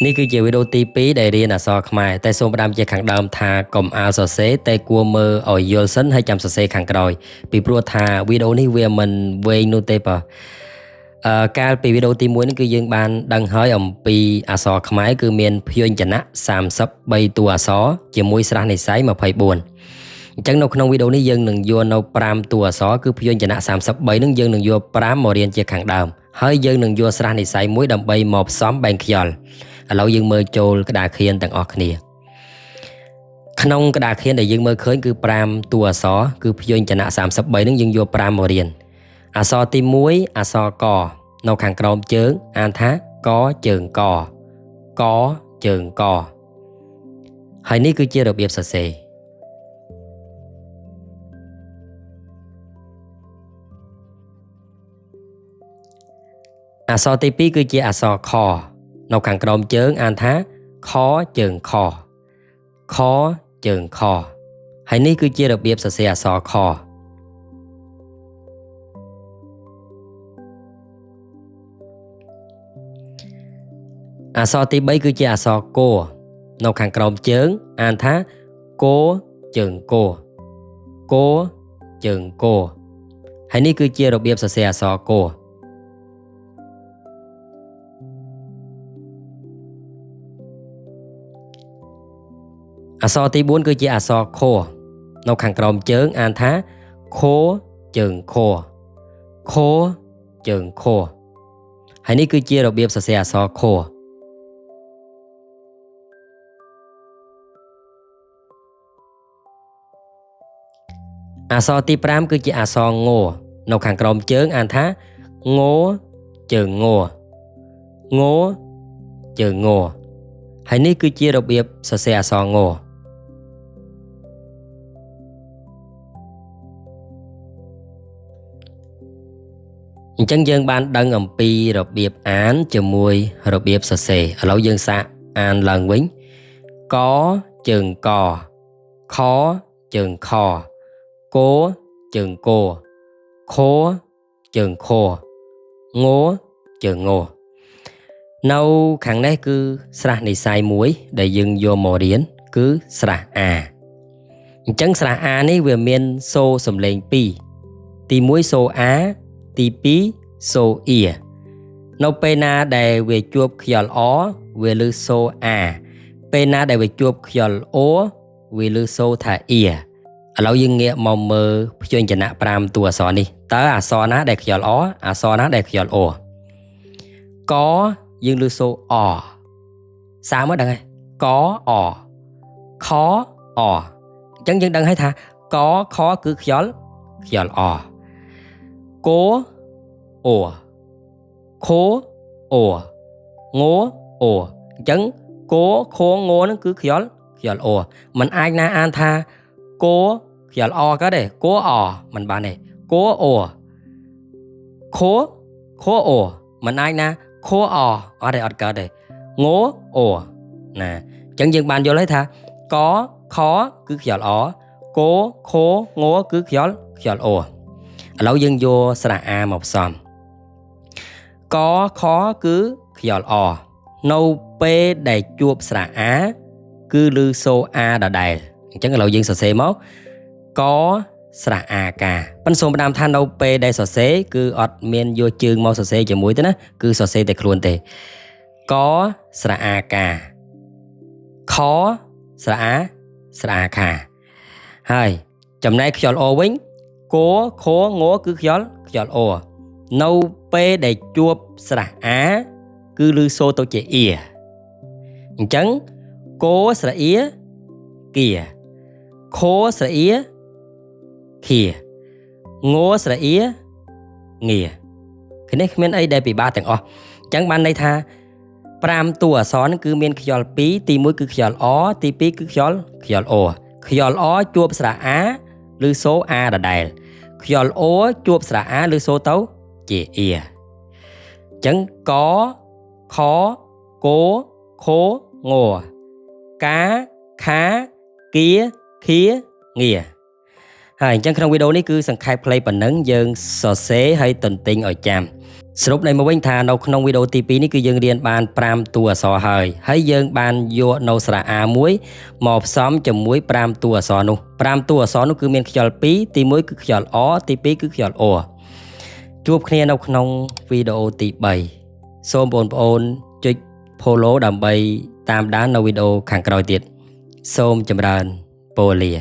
នេះគឺជាវីដេអូទី2ដែលរៀនអក្សរខ្មែរតែសូមផ្ដាំជាខាងដើមថាកុំអាលសរសេរតែគួរមើលឲ្យយល់សិនហើយចាំសរសេរខាងក្រោយពីព្រោះថាវីដេអូនេះវាមិនវែងនោះទេបើកាលពីវីដេអូទី1នេះគឺយើងបានដឹងហើយអំពីអក្សរខ្មែរគឺមានព្យញ្ជនៈ33តួអក្សរជាមួយស្រះនិស្ស័យ24អញ្ចឹងនៅក្នុងវីដេអូនេះយើងនឹងយកនៅ5តួអក្សរគឺព្យញ្ជនៈ33នឹងយើងនឹងយក5មករៀនជាខាងដើមហើយយើងនឹងយកស្រះនិស្ស័យមួយដើម្បីមកផ្សំបែងខ្យល់ឥឡូវយើងមើលចូលក្តារខៀនទាំងអស់គ្នាក្នុងក្តារខៀនដែលយើងមើលឃើញគឺ5តួអក្សរគឺព្យញ្ជនៈ33នឹងយើងយក5មករៀនអក្សរទី1អក្សរកនៅខាងក្រោមជើងអានថាកជើងកកជើងកហើយនេះគឺជារបៀបសរសេរអក្សរទី2គឺជាអក្សរខនៅខាងក្រោមជើងអានថាខជើងខខជើងខហើយនេះគឺជារបៀបសរសេរអក្សរខអក្សរទី3គឺជាអក្សរគនៅខាងក្រោមជើងអានថាគជើងគគជើងគហើយនេះគឺជារបៀបសរសេរអក្សរគអក្សរទី4គឺជាអក្សរខនៅខាងក្រោមជើងអានថាខជើងខខជើងខហើយនេះគឺជារបៀបសរសេរអក្សរខអក្សរទី5គឺជាអក្សរងនៅខាងក្រោមជើងអានថាងជើងងជើងងហើយនេះគឺជារបៀបសរសេរអក្សรงអញ្ចឹងយើងបានដឹងអំពីរបៀបអានជាមួយរបៀបសរសេរឥឡូវយើងសាកអានឡើងវិញកជើងកខជើងខគជើងគខជើងខងជើងងនៅខាងនេះគឺស្រះនិស្ស័យមួយដែលយើងយកមករៀនគឺស្រះអាអញ្ចឹងស្រះអានេះវាមានសូរសំឡេង2ទី1សូរអាទី2សូរអ៊ីនៅពេលណាដែលវាជួបខ្យល់អវាឮសូរអាពេលណាដែលវាជួបខ្យល់អូវាឮសូរថាអ៊ីឥឡូវយើងងាកមកមើលព្យញ្ជនៈ5តួអក្សរនេះតើអក្សរណាដែលខ្យល់អអក្សរណាដែលខ្យល់អូកយើងឮសូរអសាមើលដឹងហើយកអខអអញ្ចឹងយើងដឹងហើយថាកខគឺខ្យល់អគអូខអូងអូអញ្ចឹងគខងហ្នឹងគឺខ្យល់អូมันអាចណាអានថាគខ្យល់អក៏ដែរគអมันបានទេគអូខអូมันអាចណាខអអត់ទេអត់កើតទេងអូណាអញ្ចឹងយើងបានយល់ហើយថាកខគឺខ្យល់អគខងគឺខ្យល់អូឥឡូវយើងយកស្រះអាមកផ្សំកខគឺខ្យល់អនៅពេលដែលជួបស្រះអាគឺឮសូរអាដដែលអញ្ចឹងឥឡូវយើងសរសេរមកកស្រះអាកាប៉ិនសូមផ្ដាំថានៅពេលដែលសរសេរគឺអត់មានយកជើងមកសរសេរជាមួយទេណាគឺសរសេរតែខ្លួនទេកស្រះអាកាខស្រះអាខាហើយចំណែកខ្យល់អូវិញគខងគឺខ្យល់អូនៅពេលដែលជួបស្រះអាគឺឮសូរទៅជាអ៊ីអញ្ចឹងគស្រៈអ៊ីគៀខស្រៈអ៊ីខៀងស្រៈអ៊ីងាឃើញនេះគ្មានអីដែលពិបាកទាំងអស់អញ្ចឹងបានន័យថា5តួអក្សរហ្នឹងគឺមានខ្យល់2ទី1គឺខ្យល់អទី2គឺខ្យល់អូខ្យល់អជួបស្រះអាឬសូរអាដដែលខ្យល់អូជួបស្រះអាឬសូរទៅជាអ៊ីអញ្ចឹងកខគខងកាខាគៀខៀងាហើយអញ្ចឹងក្នុងវីដេអូនេះគឺសង្ខេបខ្លីប៉ុណ្ណឹងយើងសរសេរហើយទន្ទិញឲ្យចាំ สรุปในមកវិញថានៅក្នុងវីដេអូទី2នេះគឺយើងរៀនបាន5តួអក្សរហើយយើងបានយកនៅសារៈ A មួយមកផ្សំជាមួយ5តួអក្សរនោះ5តួអក្សរនោះគឺមានខ្យល់2ទី1គឺខ្យល់ អ ទី2គឺខ្យល់ អ ជួបគ្នានៅក្នុងវីដេអូទី3សូមបងប្អូនចុច follow ដើម្បីតាមដាននៅវីដេអូខាងក្រោយទៀតសូមចម្រើនពរលា